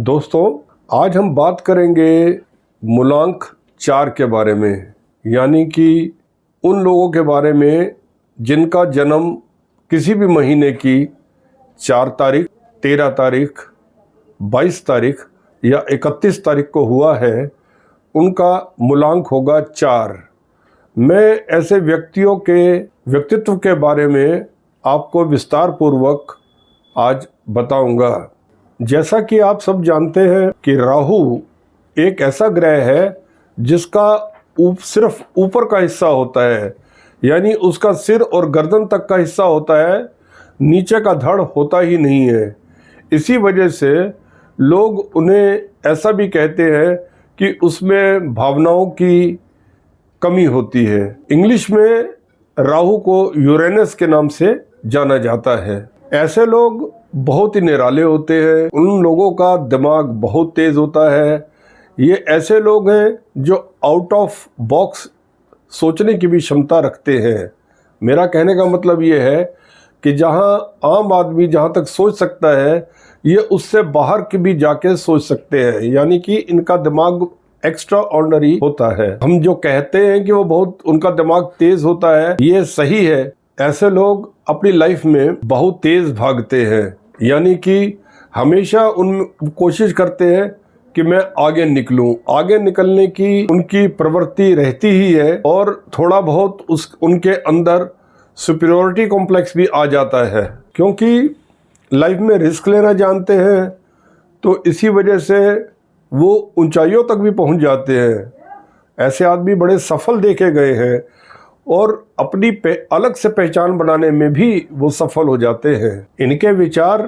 दोस्तों, आज हम बात करेंगे मूलांक 4 के बारे में, यानी कि उन लोगों के बारे में जिनका जन्म किसी भी महीने की 4 तारीख, 13 तारीख, 22 तारीख या 31 तारीख को हुआ है। उनका मूलांक होगा 4। मैं ऐसे व्यक्तियों के व्यक्तित्व के बारे में आपको विस्तार पूर्वक आज बताऊंगा। जैसा कि आप सब जानते हैं कि राहु एक ऐसा ग्रह है जिसका सिर्फ ऊपर का हिस्सा होता है, यानी उसका सिर और गर्दन तक का हिस्सा होता है, नीचे का धड़ होता ही नहीं है। इसी वजह से लोग उन्हें ऐसा भी कहते हैं कि उसमें भावनाओं की कमी होती है। इंग्लिश में राहु को यूरेनस के नाम से जाना जाता है। ऐसे लोग बहुत ही निराले होते हैं, उन लोगों का दिमाग बहुत तेज होता है। ये ऐसे लोग हैं जो आउट ऑफ बॉक्स सोचने की भी क्षमता रखते हैं। मेरा कहने का मतलब ये है कि जहां आम आदमी जहां तक सोच सकता है, ये उससे बाहर की भी जाके सोच सकते हैं, यानी कि इनका दिमाग एक्स्ट्रा ऑर्डिनरी होता है। हम जो कहते हैं कि वो बहुत उनका दिमाग तेज होता है, ये सही है। ऐसे लोग अपनी लाइफ में बहुत तेज भागते हैं, यानी कि हमेशा उन कोशिश करते हैं कि मैं आगे निकलूं। आगे निकलने की उनकी प्रवृत्ति रहती ही है और थोड़ा बहुत उनके अंदर सुपीरियरिटी कॉम्प्लेक्स भी आ जाता है, क्योंकि लाइफ में रिस्क लेना जानते हैं। तो इसी वजह से वो ऊंचाइयों तक भी पहुंच जाते हैं। ऐसे आदमी बड़े सफल देखे गए हैं और अपनी अलग से पहचान बनाने में भी वो सफल हो जाते हैं। इनके विचार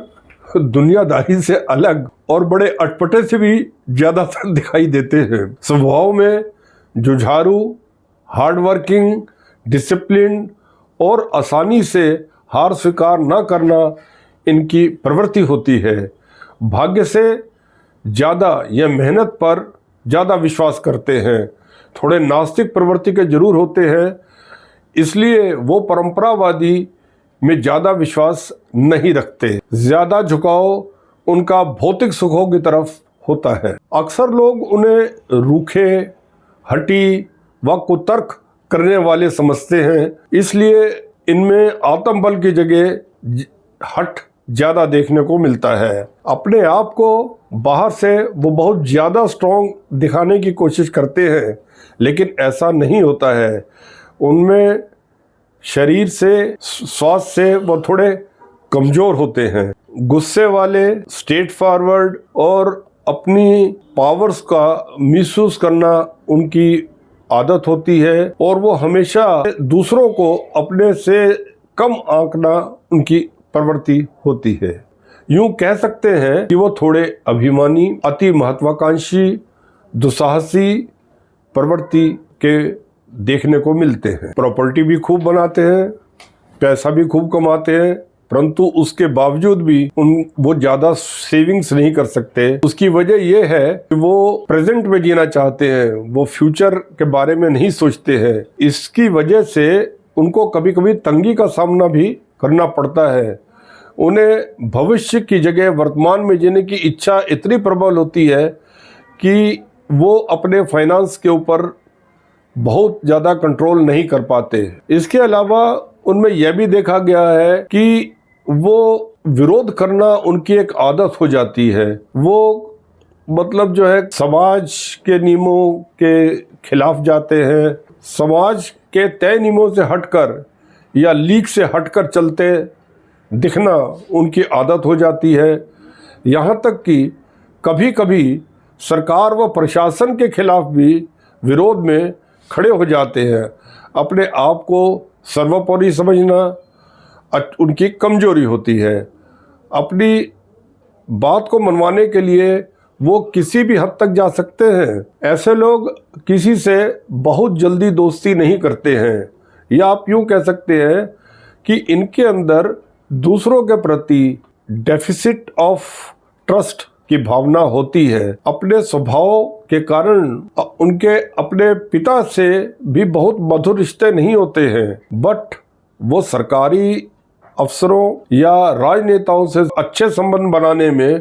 दुनियादारी से अलग और बड़े अटपटे से भी ज़्यादातर दिखाई देते हैं। स्वभाव में जुझारू, हार्डवर्किंग, डिसिप्लिन और आसानी से हार स्वीकार न करना इनकी प्रवृत्ति होती है। भाग्य से ज़्यादा या मेहनत पर ज़्यादा विश्वास करते हैं। थोड़े नास्तिक प्रवृत्ति के जरूर होते हैं, इसलिए वो परंपरावादी में ज़्यादा विश्वास नहीं रखते। ज़्यादा झुकाव उनका भौतिक सुखों की तरफ होता है। अक्सर लोग उन्हें रूखे, हठी व कुतर्क करने वाले समझते हैं, इसलिए इनमें आत्मबल की जगह हठ ज़्यादा देखने को मिलता है। अपने आप को बाहर से वो बहुत ज़्यादा स्ट्रॉन्ग दिखाने की कोशिश करते हैं, लेकिन ऐसा नहीं होता है। उनमें शरीर से, स्वास्थ्य से वो थोड़े कमज़ोर होते हैं। गुस्से वाले, स्ट्रेट फॉरवर्ड और अपनी पावर्स का मिसयूज़ करना उनकी आदत होती है, और वो हमेशा दूसरों को अपने से कम आंकना उनकी प्रवृत्ति होती है। यूं कह सकते हैं कि वो थोड़े अभिमानी, अति महत्वाकांक्षी, दुस्साहसी प्रवृत्ति के देखने को मिलते हैं। प्रॉपर्टी भी खूब बनाते हैं, पैसा भी खूब कमाते हैं, परंतु उसके बावजूद भी वो ज़्यादा सेविंग्स नहीं कर सकते। उसकी वजह ये है कि वो प्रेजेंट में जीना चाहते हैं, वो फ्यूचर के बारे में नहीं सोचते हैं। इसकी वजह से उनको कभी कभी तंगी का सामना भी करना पड़ता है। उन्हें भविष्य की जगह वर्तमान में जीने की इच्छा इतनी प्रबल होती है कि वो अपने फाइनेंस के ऊपर बहुत ज़्यादा कंट्रोल नहीं कर पाते। इसके अलावा उनमें यह भी देखा गया है कि वो विरोध करना उनकी एक आदत हो जाती है। वो मतलब जो है समाज के नियमों के खिलाफ जाते हैं, समाज के तय नियमों से हटकर या लीक से हटकर चलते दिखना उनकी आदत हो जाती है। यहाँ तक कि कभी कभी सरकार व प्रशासन के खिलाफ भी विरोध में खड़े हो जाते हैं। अपने आप को सर्वोपरि समझना उनकी कमजोरी होती है। अपनी बात को मनवाने के लिए वो किसी भी हद तक जा सकते हैं। ऐसे लोग किसी से बहुत जल्दी दोस्ती नहीं करते हैं, या आप यूँ कह सकते हैं कि इनके अंदर दूसरों के प्रति डेफिसिट ऑफ ट्रस्ट की भावना होती है। अपने स्वभाव के कारण उनके अपने पिता से भी बहुत मधुर रिश्ते नहीं होते हैं, बट वो सरकारी अफसरों या राजनेताओं से अच्छे संबंध बनाने में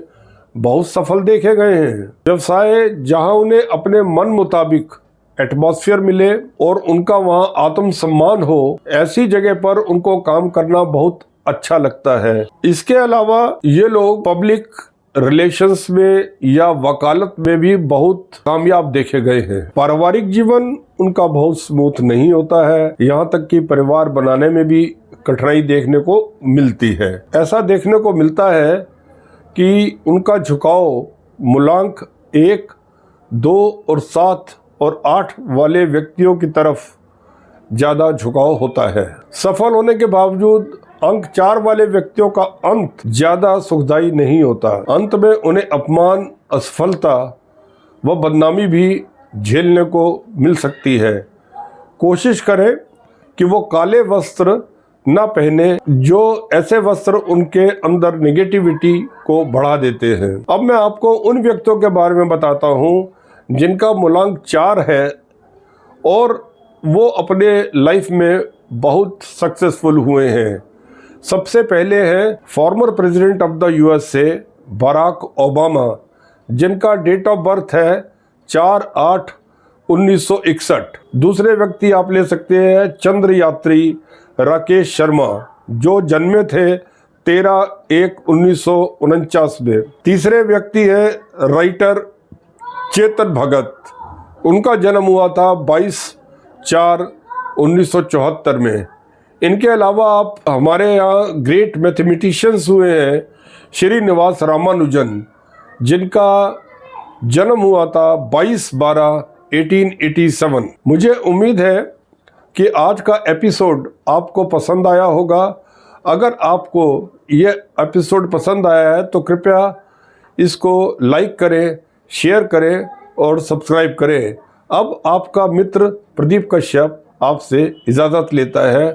बहुत सफल देखे गए हैं। व्यवसाय जहां उन्हें अपने मन मुताबिक एटमॉस्फेयर मिले और उनका वहां आत्मसम्मान हो, ऐसी जगह पर उनको काम करना बहुत अच्छा लगता है। इसके अलावा ये लोग पब्लिक रिलेशंस में या वकालत में भी बहुत कामयाब देखे गए हैं। पारिवारिक जीवन उनका बहुत स्मूथ नहीं होता है, यहाँ तक कि परिवार बनाने में भी कठिनाई देखने को मिलती है। ऐसा देखने को मिलता है कि उनका झुकाव मूलांक 1, 2 और 7 और 8 वाले व्यक्तियों की तरफ ज़्यादा झुकाव होता है। सफल होने के बावजूद अंक 4 वाले व्यक्तियों का अंत ज़्यादा सुखदायी नहीं होता। अंत में उन्हें अपमान, असफलता व बदनामी भी झेलने को मिल सकती है। कोशिश करें कि वो काले वस्त्र ना पहने, जो ऐसे वस्त्र उनके अंदर नेगेटिविटी को बढ़ा देते हैं। अब मैं आपको उन व्यक्तियों के बारे में बताता हूँ जिनका मूलांक 4 है और वो अपने लाइफ में बहुत सक्सेसफुल हुए हैं। सबसे पहले है former president of the USA Barack Obama, जिनका डेट ऑफ बर्थ है 4/8/1961। दूसरे व्यक्ति आप ले सकते हैं चंद्र यात्री राकेश शर्मा, जो जन्मे थे 13/1/1949 में। तीसरे व्यक्ति है राइटर चेतन भगत, उनका जन्म हुआ था 22/4/1974 में। इनके अलावा आप हमारे यहाँ ग्रेट मैथमेटिशियंस हुए हैं श्रीनिवास रामानुजन, जिनका जन्म हुआ था 22/12/1887। मुझे उम्मीद है कि आज का एपिसोड आपको पसंद आया होगा। अगर आपको ये एपिसोड पसंद आया है तो कृपया इसको लाइक करें, शेयर करें और सब्सक्राइब करें। अब आपका मित्र प्रदीप कश्यप आपसे इजाज़त लेता है।